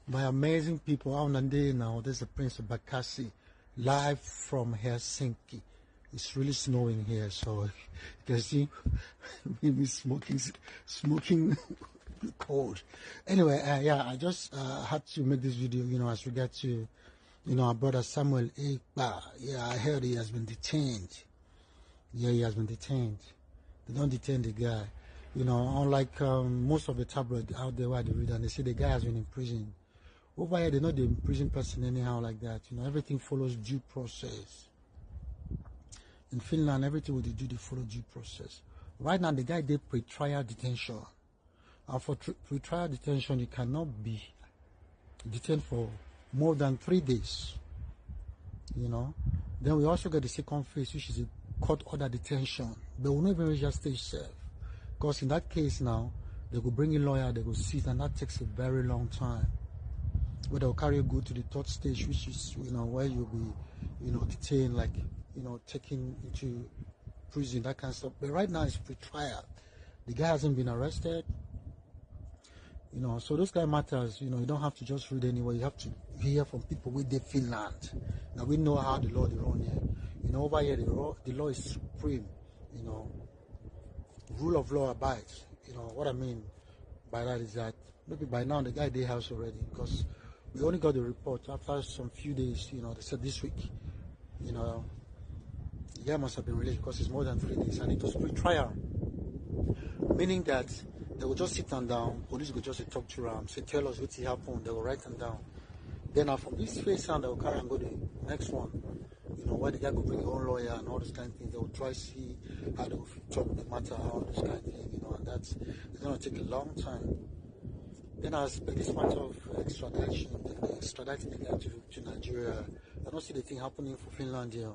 My amazing people out on day now. This is the Prince of Bakassi, live from Helsinki. It's really snowing here, so you can see me smoking cold. Anyway, yeah, I just had to make this video, as regard to, our brother Samuel Ekpa. Yeah, I heard he has been detained. Yeah, he has been detained. They don't detain the guy. Unlike most of the tabloids out there where they read and they say the guy has been in prison. Over here, they know the imprisoned person anyhow like that. Everything follows due process. In Finland, everything they do, they follow due process. Right now, the guy did pre-trial detention. And for pre-trial detention, you cannot be detained for more than 3 days. Then we also get the second phase, which is a court order detention. They will not even reach that stage self. Because in that case now, they will bring in lawyer, they will sit, and that takes a very long time. Where they'll carry you go to the third stage, which is, where you'll be, detained, like, taken into prison, that kind of stuff. But right now it's pre-trial. The guy hasn't been arrested. So those kind of matters, you don't have to just read anywhere. You have to hear from people within Finland. Now we know how the law is run here. Over here, the law is supreme, Rule of law abides. What I mean by that is that maybe by now the guy did house already, because we only got the report after some few days. They said this week, the guy must have been released because it's more than 3 days, and it was pre-trial, meaning that they will just sit them down, police will just talk to them, say tell us what happened, they will write them down. Then from this phase on, they will carry and go to the next one, where the guy will bring his own lawyer and all those kind of things. They will try to see how they will talk the matter, all those kind of things, and that's going to take a long time. Then as per this matter of extraditing the guy to Nigeria, I don't see the thing happening for Finland here.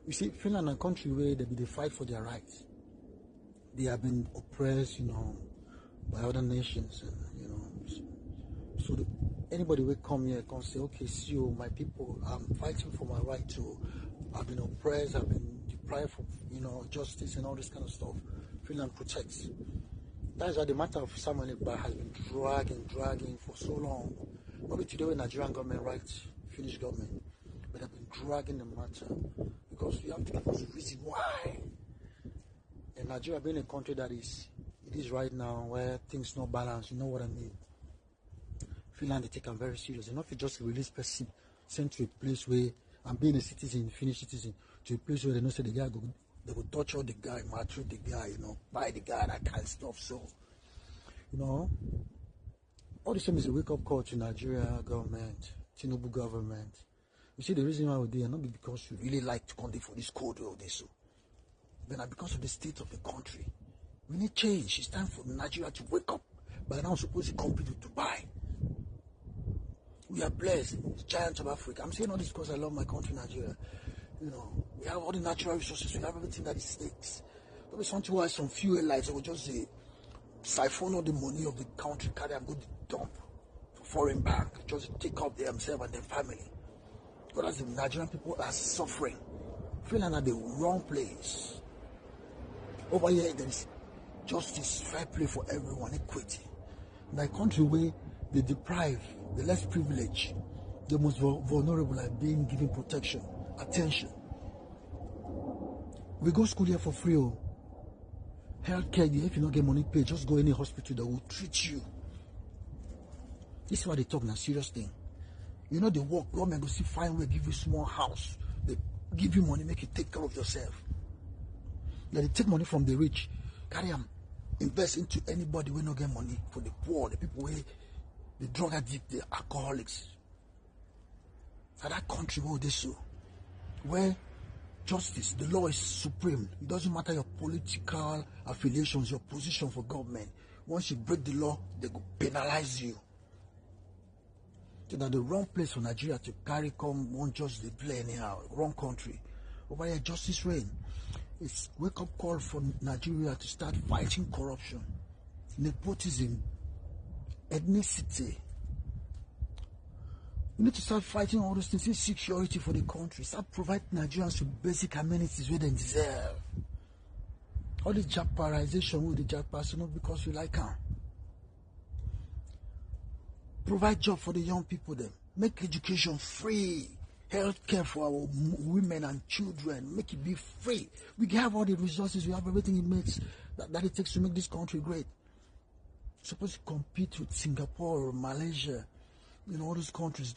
You see, Finland is a country where they fight for their rights. They have been oppressed, by other nations, and so anybody will come here and say, okay, see you, my people, I'm fighting for my right to. I've been oppressed, I've been deprived of, justice and all this kind of stuff. Finland protects. That is why the matter of Samuel Ekpa has been dragging for so long. Maybe today when Nigerian government writes, Finnish government, but they've been dragging the matter because we have to give us a reason why. And Nigeria being a country that it is right now where things not balanced, you know what I mean? Finland, they take them very serious. They're not just release person sent to a place where I'm being a citizen, Finnish citizen, to a place where they know say the guy they will torture the guy, maltreat the guy, buy the guy, that kind of stuff. So, all the same is a wake-up call to Nigeria government, Tinubu government. You see, the reason why we're there, not because we really like to come for this code or this, but because of the state of the country. We need change. It's time for Nigeria to wake up. By now, we're supposed to compete with Dubai. We are blessed, the giants of Africa. I'm saying all this because I love my country, Nigeria. We have all the natural resources, we have everything that it takes. There is something where some few airlines will just siphon all the money of the country, carry and go to the dump for foreign bank, just take up themselves and their family. Whereas the Nigerian people are suffering. Feeling at the wrong place. Over here, there is justice, fair play for everyone, equity. In a country where they deprive the less privileged, the most vulnerable, are being given protection, attention. We go school here for free. Healthcare, if you don't get money paid, just go any hospital that will treat you. This is why they talk now, serious thing. They work, government go see fine way, give you small house. They give you money, make you take care of yourself. Then they take money from the rich, carry them, invest into anybody who don't get money, for the poor, the people where the drug addict, the alcoholics. For that country where they so, where justice, the law is supreme. It doesn't matter your political affiliations, your position for government. Once you break the law, they go penalize you. So that the wrong place for Nigeria to carry come won't just they play anyhow. Wrong country. Over here, justice reign. It's wake-up call for Nigeria to start fighting corruption, nepotism, ethnicity. We need to start fighting all those things, security for the country. Start providing Nigerians with basic amenities where they deserve. All the japarization with the japas, not because we like them. Provide job for the young people then. Make education free. Health care for our women and children. Make it be free. We have all the resources. We have everything that it takes to make this country great. Supposed to compete with Singapore, Malaysia, all those countries.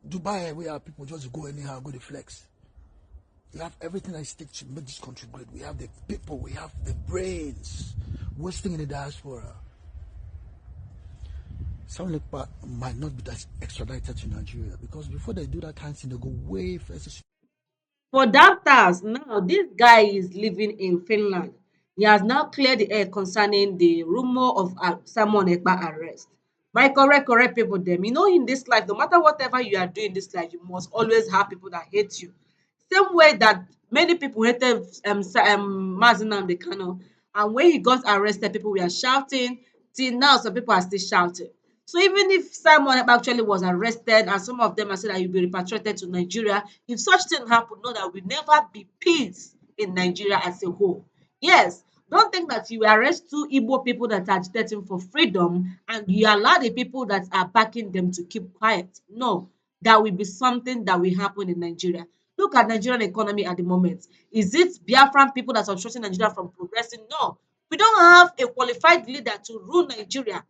Dubai, where people just go anyhow, go to flex. We have everything that it takes to make this country great. We have the people, we have the brains. Wasting in the diaspora. Some Ekpa might not be that extradited to Nigeria because before they do that kind of thing, they go way first. For doctors, now this guy is living in Finland. He has now cleared the air concerning the rumor of Simon Ekpa arrest. My correct people them. In this life, no matter whatever you are doing in this life, you must always have people that hate you. Same way that many people hated Mazi Nnamdi Kanu, and when he got arrested, people were shouting. Till now, some people are still shouting. So even if Simon actually was arrested and some of them are saying that he'll be repatriated to Nigeria, if such thing happen, know that will never be peace in Nigeria as a whole. Yes, don't think that you arrest two Igbo people that are agitating for freedom and you allow the people that are backing them to keep quiet. No, that will be something that will happen in Nigeria. Look at Nigerian economy at the moment. Is it Biafran people that are obstructing Nigeria from progressing? No. We don't have a qualified leader to rule Nigeria.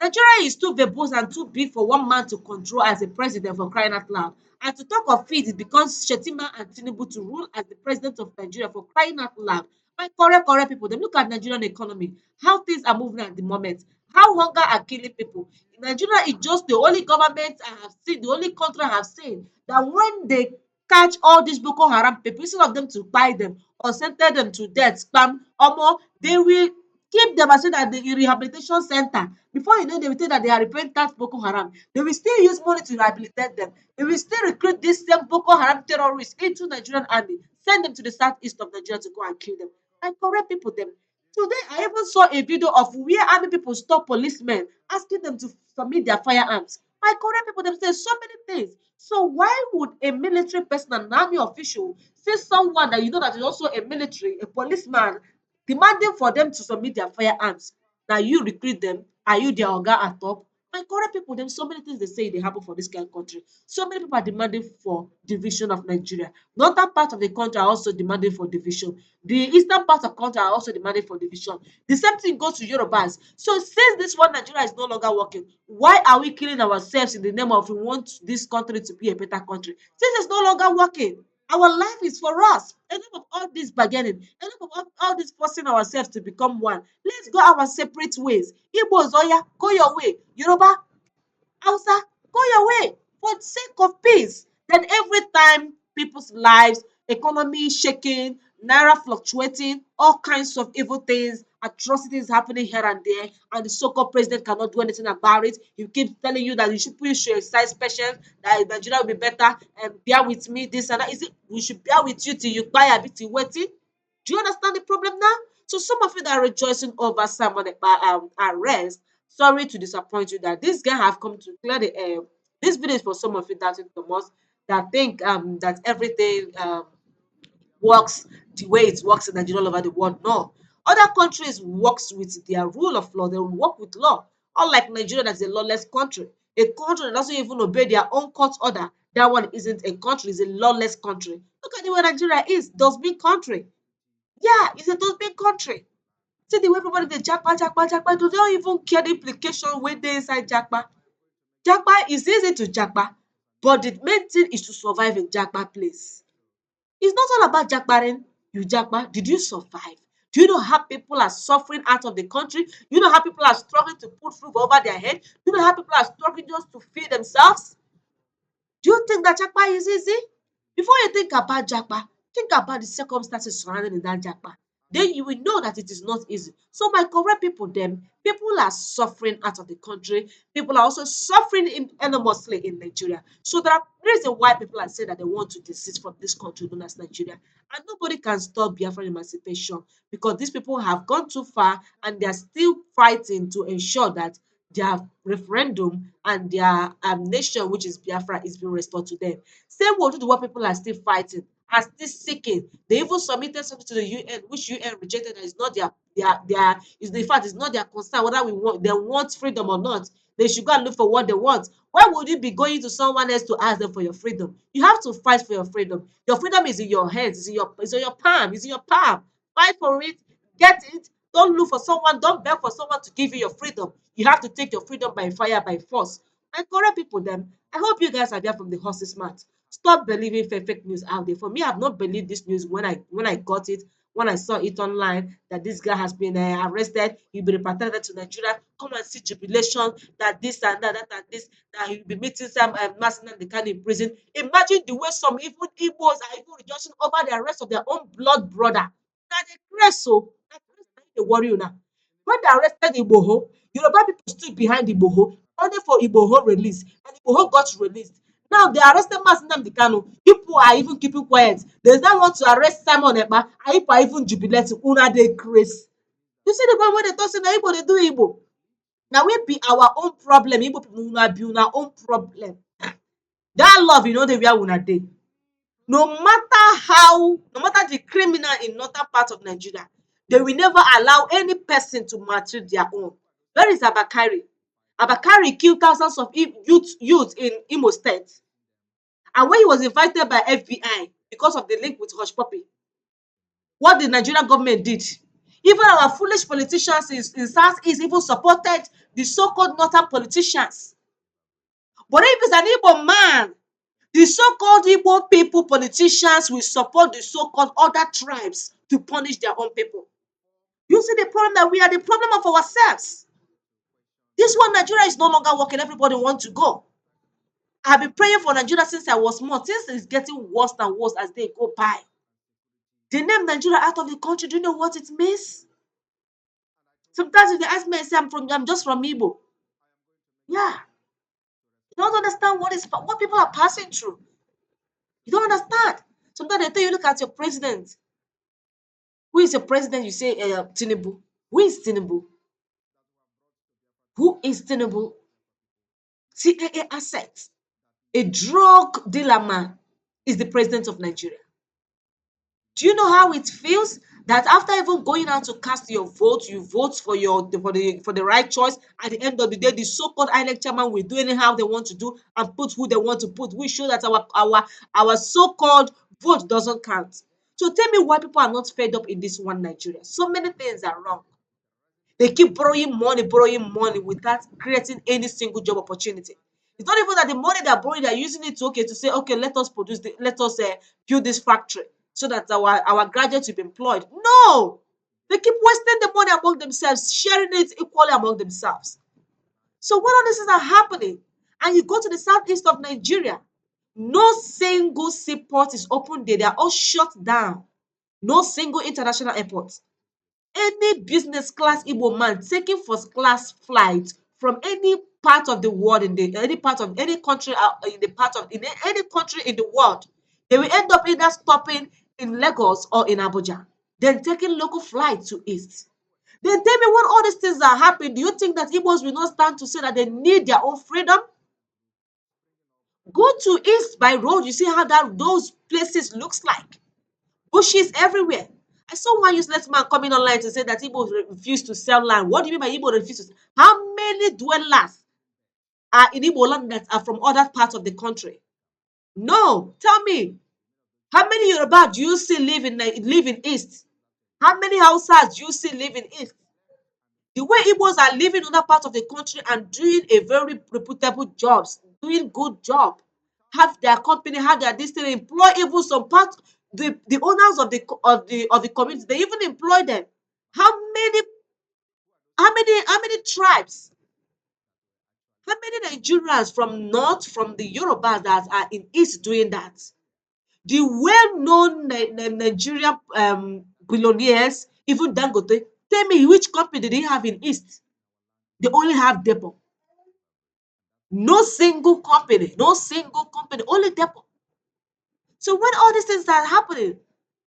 Nigeria is too verbose and too big for one man to control as a president, for crying out loud. And to talk of it becomes Shetima and Tinubu to rule as the president of Nigeria, for crying out loud. My correct people, they look at Nigerian economy, how things are moving at the moment, how hunger are killing people. Nigeria is just the only government I have seen, the only country I have seen that when they catch all these Boko Haram people, instead of them to buy them or sentence them to death, spam, omo, they will keep them and say that the rehabilitation center. Before you know, they will say that they are repentant Boko Haram. They will still use money to rehabilitate them. They will still recruit these same Boko Haram terrorists into Nigerian army, send them to the southeast of Nigeria to go and kill them. And correct people them. Today, I even saw a video of where army people stop policemen, asking them to submit their firearms. My correct people them say so many things. So why would a military person, an army official, say someone that you know that is also a military, a policeman, demanding for them to submit their firearms? Now you recruit them. Are you their oga at top? My correct people, them so many things they say they happen for this kind of country. So many people are demanding for division of Nigeria. Northern part of the country are also demanding for division. The eastern part of the country are also demanding for division. The same thing goes to Yorubas. So since this one Nigeria is no longer working, why are we killing ourselves in the name of we want this country to be a better country? Since it's no longer working, our life is for us. Enough of all this bargaining, enough of all this forcing ourselves to become one. Let's go our separate ways. Igbo Zoya, go your way. Yoruba, Hausa, go your way for the sake of peace. Then every time people's lives, economy shaking, naira fluctuating, all kinds of evil things, atrocities happening here and there, and the so-called president cannot do anything about it. He keeps telling you that you should push your exercise patience, that Nigeria will be better, and bear with me, this and that. Is it we should bear with you till you buy a bit till waiting? Do you understand the problem now? So some of you that are rejoicing over Simon arrest, sorry to disappoint you that this guy have come to clear the air. This video is for some of you that think the most that think that everything works the way it works in Nigeria all over the world. No. Other countries works with their rule of law. They will work with law. Unlike Nigeria, that's a lawless country. A country that doesn't even obey their own court order. That one isn't a country, it's a lawless country. Look at the way Nigeria is, dustbin country. Yeah, it's a dustbin country. See the way everybody dey japa, they don't even care the implication wey dey inside japa. Japa is easy to japa, but the main thing is to survive in japa place. It's not all about japaring. You japa, did you survive? Do you know how people are suffering out of the country? You know how people are struggling to put roof over their head? You know how people are struggling just to feed themselves? Do you think that japa is easy? Before you think about japa, think about the circumstances surrounding that japa. Then you will know that it is not easy. So my correct people, them people are suffering out of the country. People are also suffering enormously in Nigeria. So there are reason why people are saying that they want to desist from this country known as Nigeria. And nobody can stop Biafran emancipation because these people have gone too far and they are still fighting to ensure that their referendum and their nation, which is Biafra, is being restored to them. Same will do the what people are still fighting are still seeking. They even submitted something to the UN, which UN rejected, that is not their is in fact it's not their concern whether they want freedom or not. They should go and look for what they want. Why would you be going to someone else to ask them for your freedom? You have to fight for your freedom. Your freedom is in your hands, it's in your palm, it's in your palm. Fight for it, get it. Don't look for someone, don't beg for someone to give you your freedom. You have to take your freedom by fire, by force. And correct people them. I hope you guys are there from the horse's mouth. Stop believing fake news out there. For me, I've not believed this news when I got it, when I saw it online that this guy has been arrested, he'll be repatriated to Nigeria. Come and see jubilation that this and that, that and this, that he'll be meeting some Masin and the can in prison. Imagine the way some even Igbos are even rejoicing over the arrest of their own blood brother. That they crazy so. They worry you now. When they arrested Igboho, Yoruba people stood behind Igboho only for Igboho release, and Igboho got released. Now they arrested Mazi Nnamdi Kanu. People are even keeping quiet. They now want to arrest Simon Ekpa, and people are even jubilating. Una dey craze. You see the one when they talk say na Igbo dey do Igbo. Na we be our own problem. Igbo people una be una own problem. That love you know dey where una dey. No matter the criminal in northern part of Nigeria, they will never allow any person to maltreat their own. Where is Abakari? Abakari killed thousands of youth in Imo State. And when he was invited by FBI because of the link with Hush Puppy, what the Nigerian government did, even our foolish politicians in Southeast even supported the so-called northern politicians. But if it's an Igbo man, the so-called Igbo people politicians will support the so-called other tribes to punish their own people. You see the problem that we are the problem of ourselves. This one, Nigeria is no longer working. Everybody wants to go. I've been praying for Nigeria since I was small. Things is getting worse and worse as they go by. The name Nigeria out of the country, do you know what it means? Sometimes if they ask me, I say I'm just from Igbo. Yeah. You don't understand what people are passing through. You don't understand. Sometimes they tell you, look at your president. Who is your president? You say Tinubu. Who is Tinubu? Who is Tinubu? CIA asset. A drug dealer man is the president of Nigeria. Do you know how it feels that after even going out to cast your vote, you vote for the right choice? At the end of the day, the so-called INEC chairman will do anyhow they want to do and put who they want to put. We show that our so-called vote doesn't count. So tell me why people are not fed up in this one Nigeria. So many things are wrong. They keep borrowing money without creating any single job opportunity. It's not even that the money they're borrowing, they're using it to say, okay, let us build this factory so that our graduates will be employed. No! They keep wasting the money among themselves, sharing it equally among themselves. So when all these things are happening, and you go to the southeast of Nigeria, no single seaport is open there. They are all shut down. No single international airport. Any business class Igbo man taking first class flight from any part of the world any part of any country in any country in the world, they will end up either stopping in Lagos or in Abuja, then taking local flight to east. Then tell me when all these things are happening, do you think that Igbos will not stand to say that they need their own freedom? Go to east by road, you see how those places looks like. Bushes everywhere. I saw one useless man coming online to say that Igbo refuse to sell land. What do you mean by Igbo refuse to sell? How many dwellers are in Igbo land that are from other parts of the country? No. Tell me, how many Yoruba do you see live in East? How many Hausas do you see live in East? The way Igbos are living in other parts of the country and doing a very reputable jobs, doing good job, have their company, have their destiny, employ even some part the owners of the community, they even employ them. How many how many tribes, how many Nigerians from north, from the Yorubas that are in east doing that? The well-known Nigerian billionaires, even Dangote, tell me which company did they have in east? They only have depot. No single company, only depot. So when all these things are happening,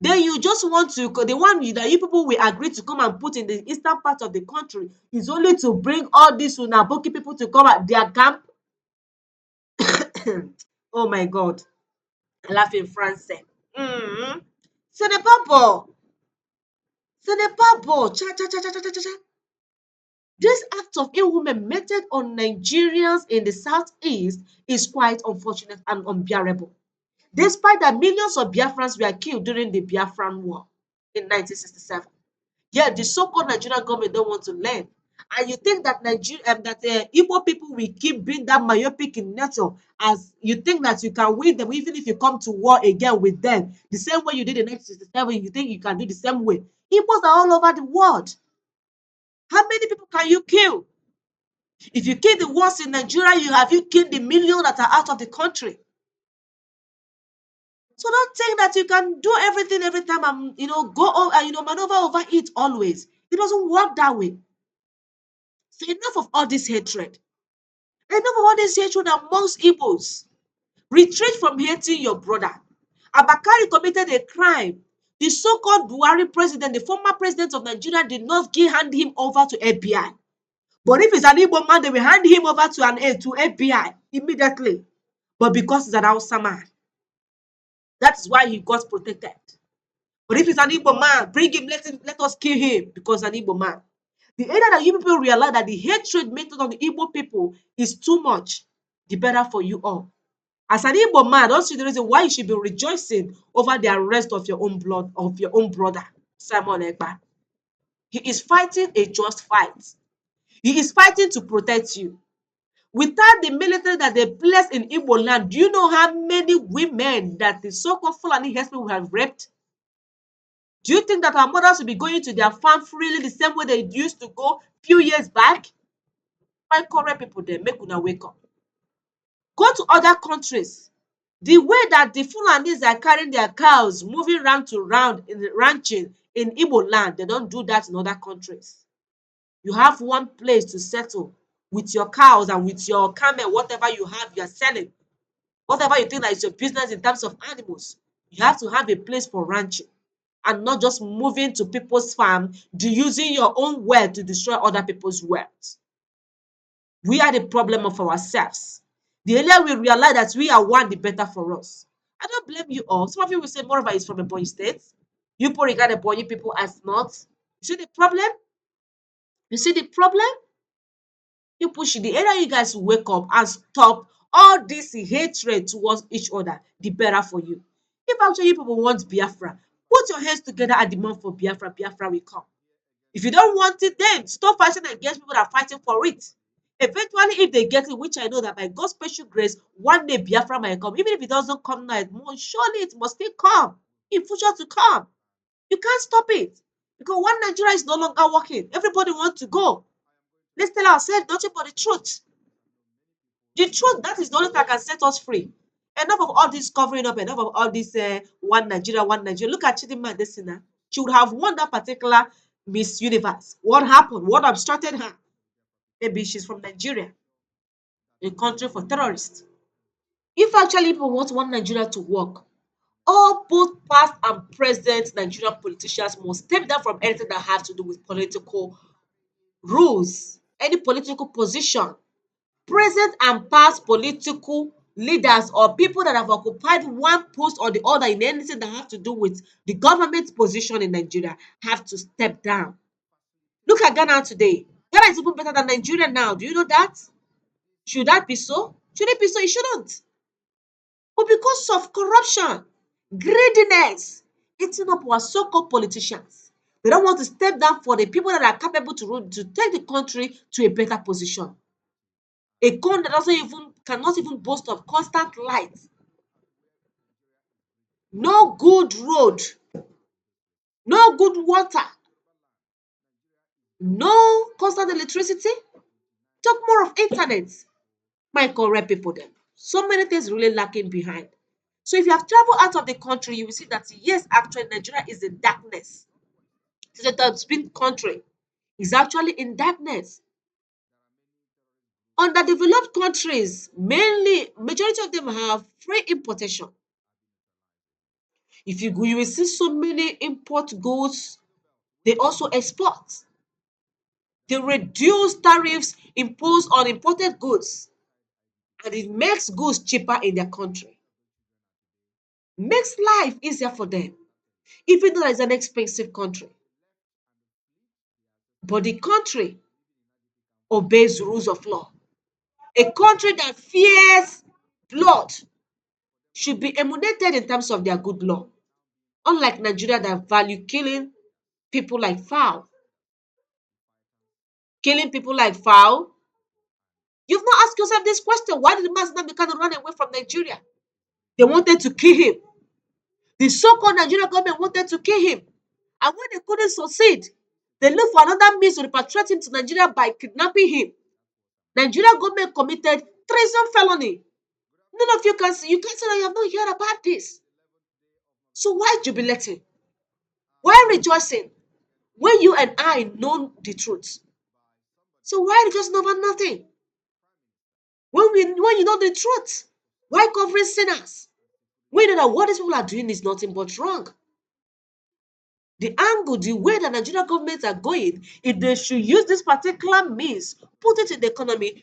then you just want to the one that you people will agree to come and put in the eastern part of the country is only to bring all these Unaboki people to come at their camp. Oh my God, I laugh in France. Mm. Ce n'est pas bon. Ce n'est pas bon. Cha, cha, cha, cha, cha, cha, cha, cha. This act of ill women meted on Nigerians in the southeast is quite unfortunate and unbearable. Despite that millions of Biafrans were killed during the Biafran War in 1967, yet the so-called Nigerian government don't want to learn. And you think that Igbo people will keep being that myopic in nature, as you think that you can win them even if you come to war again with them the same way you did in 1967. You think you can do the same way? Igbos are all over the world. How many people can you kill? If you kill the ones in Nigeria, you killed the million that are out of the country. So don't think that you can do everything every time and go over maneuver over it always. It doesn't work that way. So enough of all this hatred. Enough of all this hatred amongst Igbos. Retreat from hating your brother. Abakari committed a crime. The so-called Buhari president, the former president of Nigeria, did not hand him over to FBI. But if it's an Igbo man, they will hand him over to FBI immediately. But because he's an Hausa man, that is why he got protected. But if it's an Igbo man, bring him, let us kill him because an Igbo man. The area that you people realize that the hatred method on the Igbo people is too much, the better for you all. As an Igbo man, I don't see the reason why you should be rejoicing over the arrest of your own blood, of your own brother, Simon Ekpa. He is fighting a just fight. He is fighting to protect you. Without the military that they placed in Igbo land, do you know how many women that the so-called Fulani herdsmen will have raped? Do you think that our mothers will be going to their farm freely the same way they used to go few years back? My correct people there, make una wake up. Go to other countries. The way that the Fulanis are carrying their cows, moving round to round in the ranching in Igbo land, they don't do that in other countries. You have one place to settle with your cows and with your camel, whatever you have, you are selling. Whatever you think that is your business in terms of animals, you have to have a place for ranching and not just moving to people's farm, using your own wealth to destroy other people's wealth. We are the problem of ourselves. The earlier we realize that we are one, the better for us. I don't blame you all. Some of you will say moreover is from a Ebonyi state. You people regard the Ebonyi people as not. You see the problem? You see the problem? You push it. The earlier you guys wake up and stop all this hatred towards each other, the better for you. If actually you people want Biafra, put your hands together and demand for Biafra. Biafra will come. If you don't want it, then stop fighting against people that are fighting for it. Eventually, if they get it, which I know that by God's special grace, one day Biafra might come. Even if it doesn't come now, surely it must still come in future to come. You can't stop it because one Nigeria is no longer working. Everybody wants to go. Let's tell ourselves nothing but the truth. The truth, that is the only thing that can set us free. Enough of all this covering up, enough of all this one Nigeria, one Nigeria. Look at Chidinma Adesina. She would have won that particular Miss Universe. What happened? What obstructed her? Maybe she's from Nigeria, a country for terrorists. If actually people want one Nigeria to work, all both past and present Nigerian politicians must step down from anything that has to do with political rules, any political position. Present and past political leaders or people that have occupied one post or the other in anything that have to do with the government position in Nigeria have to step down. Look at Ghana today. Ghana is even better than Nigeria now. Do you know that? Should that be so? Should it be so? It shouldn't. But because of corruption, greediness, eating up our so-called politicians, they don't want to step down for the people that are capable to rule, to take the country to a better position. A country that doesn't even cannot even boast of constant light, no good road, no good water, no constant electricity. Talk more of internet. My correct people then. So many things really lacking behind. So if you have traveled out of the country, you will see that yes, actually Nigeria is in darkness. It's a developing country. Is actually in darkness. Underdeveloped countries, mainly majority of them have free importation. If you go, you will see so many import goods. They also export. They reduce tariffs imposed on imported goods, and it makes goods cheaper in their country. makes life easier for them, even though it's an expensive country. But the country obeys the rules of law. A country that fears blood should be emulated in terms of their good law. Unlike Nigeria that value people like fowl, killing people like fowl. You've not asked yourself this question: why did Mazi Kanu run away from Nigeria? They wanted to kill him. The so-called Nigerian government wanted to kill him, and when they couldn't succeed, they looked for another means to repatriate him to Nigeria by kidnapping him. Nigeria government committed treason felony. None of you can see. You can't say that you have not heard about this. So why jubilating? Why rejoicing when you and I know the truth? So why rejoicing over nothing? When you know the truth, why covering sinners? We know that what these people are doing is nothing but wrong. The angle, the way the Nigerian governments are going, if they should use this particular means, put it in the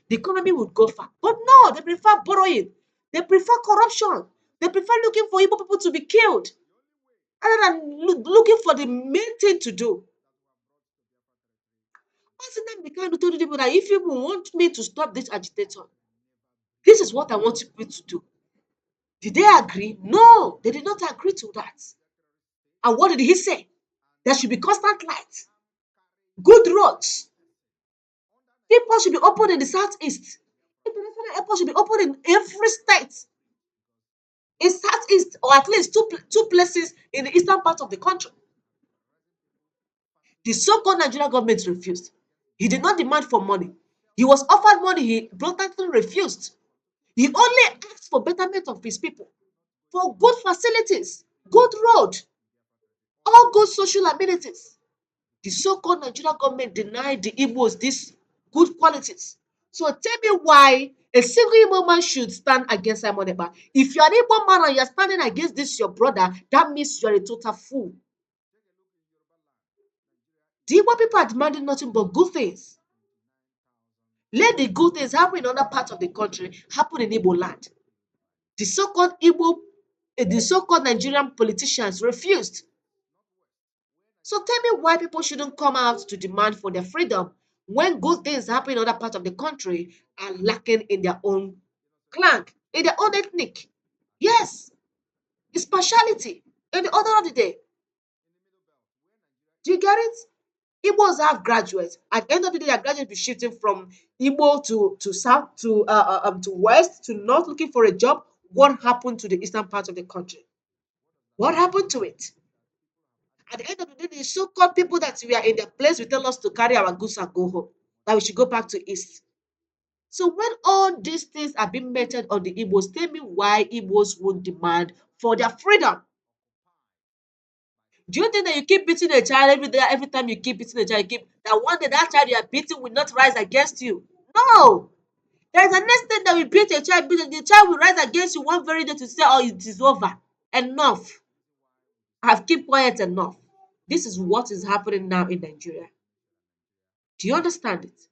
economy would go far. But no, they prefer borrowing. They prefer corruption. They prefer looking for Igbo people to be killed rather than looking for the main thing to do. That's the kind of told people that if you want me to stop this agitator, this is what I want you to do. Did they agree? No, they did not agree to that. And what did he say? There should be constant light, good roads. Airport should be open in the southeast. International airport should be open in every state. In southeast, or at least two places in the eastern part of the country. The so-called Nigerian government refused. He did not demand for money. He was offered money, he blatantly refused. He only asked for betterment of his people, for good facilities, good road, all good social amenities. The so-called Nigerian government denied the Igbos these good qualities. So tell me why a single Igbo man should stand against Simon Ekpa. If you're an Igbo man and you're standing against this your brother, that means you're a total fool. The Igbo people are demanding nothing but good things. Let the good things happen in other parts of the country happen in Igbo land. The so-called Nigerian politicians refused. So tell me why people shouldn't come out to demand for their freedom when good things happen in other parts of the country are lacking in their own clan, in their own ethnic. Yes, it's partiality in the order of the day. Do you get it? Igbos have graduates. At the end of the day, their graduates be shifting from Igbo to south to west to north looking for a job. What happened to the eastern part of the country? What happened to it? At the end of the day, the so-called people that we are in their place will tell us to carry our goods and go home, that we should go back to east. So when all these things are being meted on the Igbos, tell me why Igbos won't demand for their freedom. Do you think that you keep beating a child every day, every time you keep beating a child, you keep that one day that child you are beating will not rise against you? No. There's a next thing that will beat a child, the child will rise against you one very day to say, oh, it is over. Enough. I've kept quiet enough. This is what is happening now in Nigeria. Do you understand it?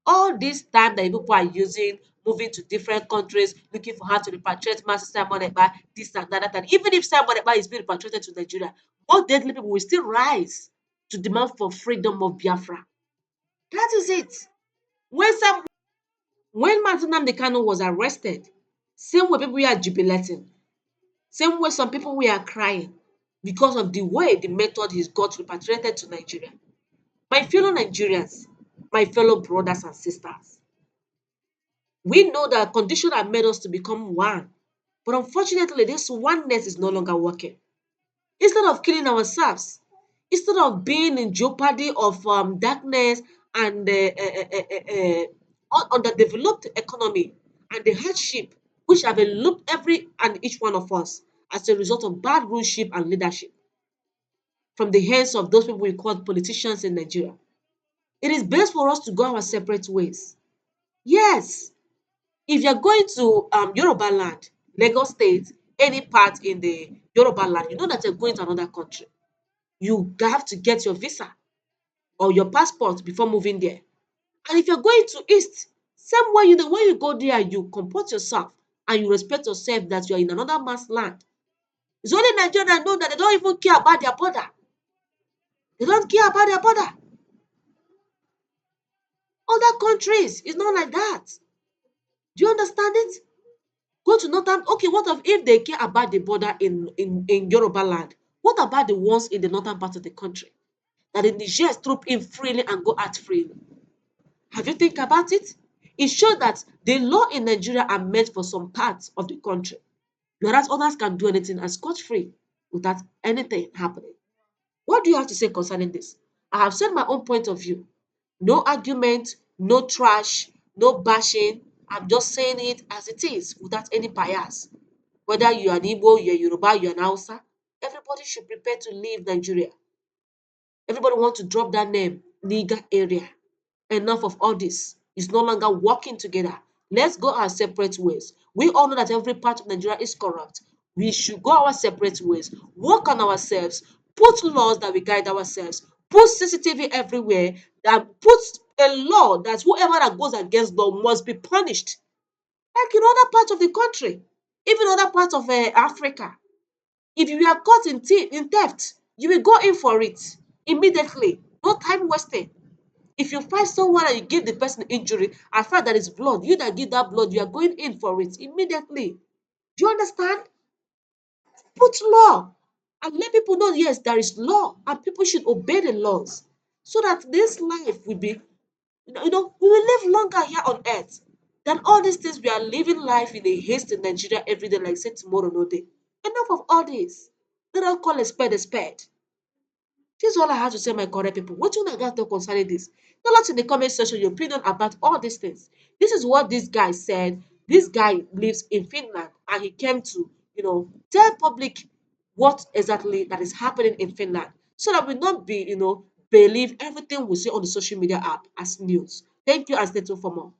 All this time that people are using, moving to different countries, looking for how to repatriate Master Simon Ekpa, this and that, and even if Simon Ekpa is being repatriated to Nigeria, more deadly people will still rise to demand for freedom of Biafra. That is it. When Martin Kanu was arrested, same way people were jubilating, same way some people were crying because of the way, the method he's got repatriated to Nigeria. My fellow Nigerians, my fellow brothers and sisters, we know that condition have made us to become one. But unfortunately, this oneness is no longer working. Instead of killing ourselves, instead of being in jeopardy of darkness and underdeveloped economy and the hardship which have enveloped every and each one of us as a result of bad rulership and leadership from the hands of those people we call politicians in Nigeria, it is best for us to go our separate ways. Yes, if you're going to Yoruba land, Lagos State, any part in the Yoruba land, you know that you're going to another country. You have to get your visa or your passport before moving there. And if you're going to East, same way the way you go there, you comport yourself and you respect yourself that you're in another man's land. It's only Nigeria that know that they don't even care about their border. They don't care about their border. Other countries, it's not like that. Do you understand it? Go to northern. Okay, what if they care about the border in Yoruba land? What about the ones in the northern part of the country that the Nigerians troop in freely and go out freely? Have you think about it? It shows that the law in Nigeria are meant for some parts of the country, whereas others can do anything and scot free without anything happening. What do you have to say concerning this? I have said my own point of view. No argument, no trash, no bashing. I'm just saying it as it is without any bias. Whether you're an Igbo, you're Yoruba, you're an Hausa, everybody should prepare to leave Nigeria. Everybody wants to drop that name, Niger area. Enough of all this. It's no longer working together. Let's go our separate ways. We all know that every part of Nigeria is corrupt. We should go our separate ways, work on ourselves, put laws that we guide ourselves, put CCTV everywhere, that puts a law that whoever that goes against law must be punished. Like in other parts of the country, even other parts of Africa. If you are caught in theft, you will go in for it immediately. No time wasted. If you find someone and you give the person injury and find that it's blood, you that give that blood, you are going in for it immediately. Do you understand? Put law and let people know yes, there is law and people should obey the laws so that this life will be, we will live longer here on earth than all these things we are living life in a haste in Nigeria every day, like say tomorrow, no day. Enough of all this. Let us call a spade a spade. This is all I have to say, my correct people. What you guys talk concerning this? Tell us in the comment section your opinion about all these things. This is what this guy said. This guy lives in Finland and he came to, tell public what exactly that is happening in Finland so that we not be, believe everything we see on the social media app as news. Thank you and stay tuned for more.